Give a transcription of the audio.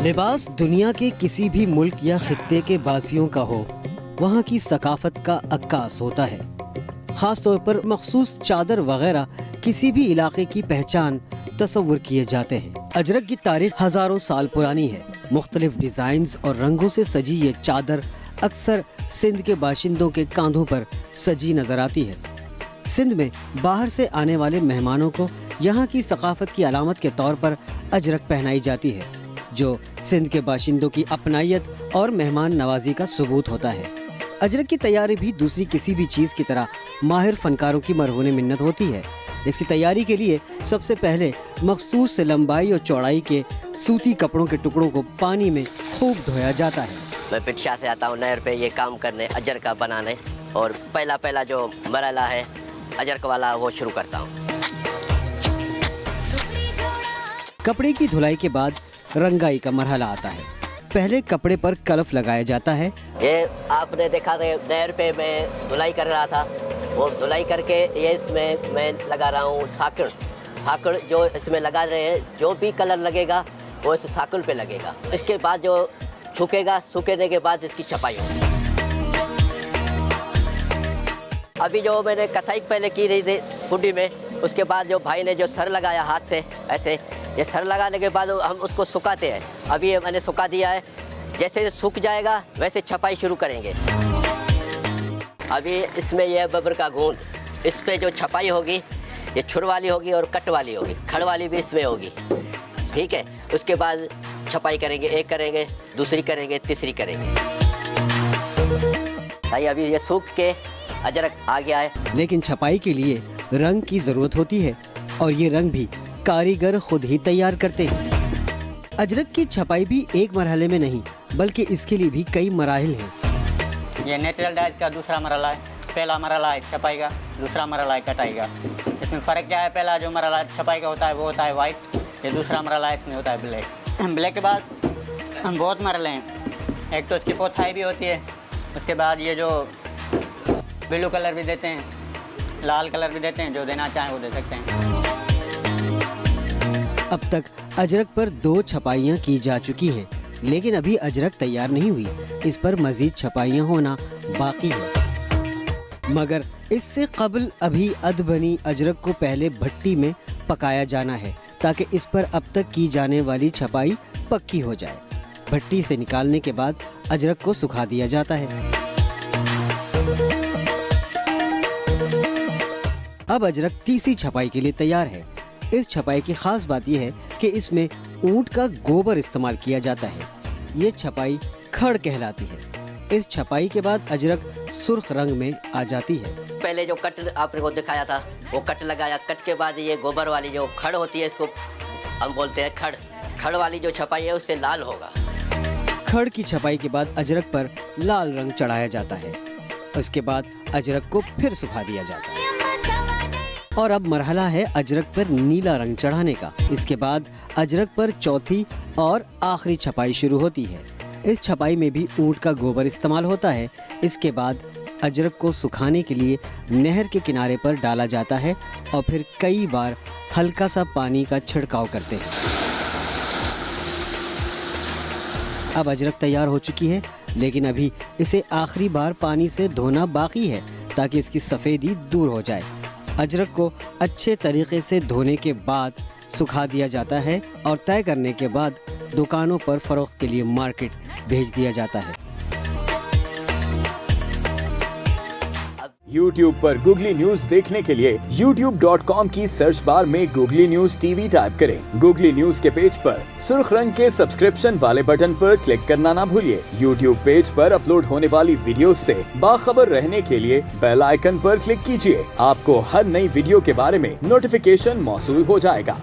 लिबास दुनिया के किसी भी मुल्क या खित्ते के बासियों का हो, वहाँ की सकाफत का अक्कास होता है। ख़ास तौर पर मखसूस चादर वगैरह किसी भी इलाके की पहचान तस्वुर किए जाते हैं। अजरक की तारीख हज़ारों साल पुरानी है। मुख्तलिफ डिज़ाइंस और रंगों से सजी ये चादर अक्सर सिंध के बाशिंदों के कांधों पर सजी नजर आती है। सिंध में बाहर से आने वाले मेहमानों को यहाँ की सकाफत की अलामत के तौर पर अजरक पहनाई जाती है, जो सिंध के बाशिंदों की अपनायत और मेहमान नवाजी का सबूत होता है। अजरक की तैयारी भी दूसरी किसी भी चीज़ की तरह माहिर फनकारों की मरहून मिन्नत होती है। इसकी तैयारी के लिए सबसे पहले मखसूस लंबाई और चौड़ाई के सूती कपड़ों के टुकड़ों को पानी में खूब धोया जाता है। मैं पिटशा से आता हूँ नहर पे ये काम करने, अजरक का बनाने, और पहला जो मरहला है अजरक वाला वो शुरू करता हूँ। कपड़े की धुलाई के बाद रंगाई का मरहला आता है। पहले कपड़े पर कलफ लगाया जाता है। ये आपने देखा था नहर पे मैं धुलाई कर रहा था, वो धुलाई करके ये इसमें मैं लगा रहा हूँ साकड़ जो इसमें लगा रहे हैं, जो भी कलर लगेगा वो इस साकड़ पे लगेगा। इसके बाद जो सूखेगा, सूखने के बाद इसकी छपाई होगी। अभी जो मैंने कसाई पहले की रही थी कुंडी में, उसके बाद जो भाई ने जो सर लगाया हाथ से ऐसे, ये सर लगाने के बाद हम उसको सुखाते हैं। अभी ये मैंने सुखा दिया है, जैसे सूख जाएगा वैसे छपाई शुरू करेंगे। अभी इसमें यह बबर का घून, इस पे जो छपाई होगी ये छुर वाली होगी और कट वाली होगी, खड़ वाली भी इसमें होगी, ठीक है। उसके बाद छपाई करेंगे, एक करेंगे, दूसरी करेंगे, तीसरी करेंगे। भाई अभी ये सूख के अजरक आ गया है। लेकिन छपाई के लिए रंग की जरूरत होती है और ये रंग भी कारीगर खुद ही तैयार करते हैं। अजरक की छपाई भी एक मरहले में नहीं, बल्कि इसके लिए भी कई मराहिल हैं। ये नेचुरल डाइज का दूसरा मरहला है। पहला मरहला है छपाई का, दूसरा मरहला है कटाई का। इसमें फ़र्क क्या है? पहला जो मरहला छपाई का होता है वो होता है वाइट, ये दूसरा मरहला इसमें होता है ब्लैक। ब्लैक के बाद बहुत मरहले हैं। एक तो इसकी पोथाई भी होती है, उसके बाद ये जो ब्लू कलर भी देते हैं, लाल कलर भी देते हैं, जो देना चाहें वो दे सकते हैं। अब तक अजरक पर 2 छपाइयाँ की जा चुकी हैं, लेकिन अभी अजरक तैयार नहीं हुई। इस पर मजीद छपाइयाँ होना बाकी है। मगर इससे कबल अभी अधबनी अजरक को पहले भट्टी में पकाया जाना है, ताकि इस पर अब तक की जाने वाली छपाई पक्की हो जाए। भट्टी से निकालने के बाद अजरक को सुखा दिया जाता है। अब अजरक तीसरी छपाई के लिए तैयार है। इस छपाई की खास बात यह है कि इसमें ऊंट का गोबर इस्तेमाल किया जाता है। ये छपाई खड़ कहलाती है। इस छपाई के बाद अजरक सुर्ख रंग में आ जाती है। पहले जो कट आपने को दिखाया था वो कट लगाया, कट के बाद ये गोबर वाली जो खड़ होती है, इसको हम बोलते हैं खड़ वाली जो छपाई है उससे लाल होगा। खड़ की छपाई के बाद अजरक पर लाल रंग चढ़ाया जाता है। उसके बाद अजरक को फिर सुखा दिया जाता है और अब मरहला है अजरक पर नीला रंग चढ़ाने का। इसके बाद अजरक पर चौथी और आखिरी छपाई शुरू होती है। इस छपाई में भी ऊंट का गोबर इस्तेमाल होता है। इसके बाद अजरक को सुखाने के लिए नहर के किनारे पर डाला जाता है और फिर कई बार हल्का सा पानी का छिड़काव करते हैं। अब अजरक तैयार हो चुकी है, लेकिन अभी इसे आखिरी बार पानी से धोना बाकी है, ताकि इसकी सफ़ेदी दूर हो जाए। अजरक को अच्छे तरीके से धोने के बाद सुखा दिया जाता है और तय करने के बाद दुकानों पर फरोख्त के लिए मार्केट भेज दिया जाता है। YouTube पर गूगली न्यूज देखने के लिए youtube.com की सर्च बार में गूगली न्यूज टीवी टाइप करें। गूगली न्यूज के पेज पर सुर्ख रंग के सब्सक्रिप्शन वाले बटन पर क्लिक करना ना भूलिए। YouTube पेज पर अपलोड होने वाली वीडियोस से बाखबर रहने के लिए बेल आइकन पर क्लिक कीजिए। आपको हर नई वीडियो के बारे में नोटिफिकेशन मौसूल हो जाएगा।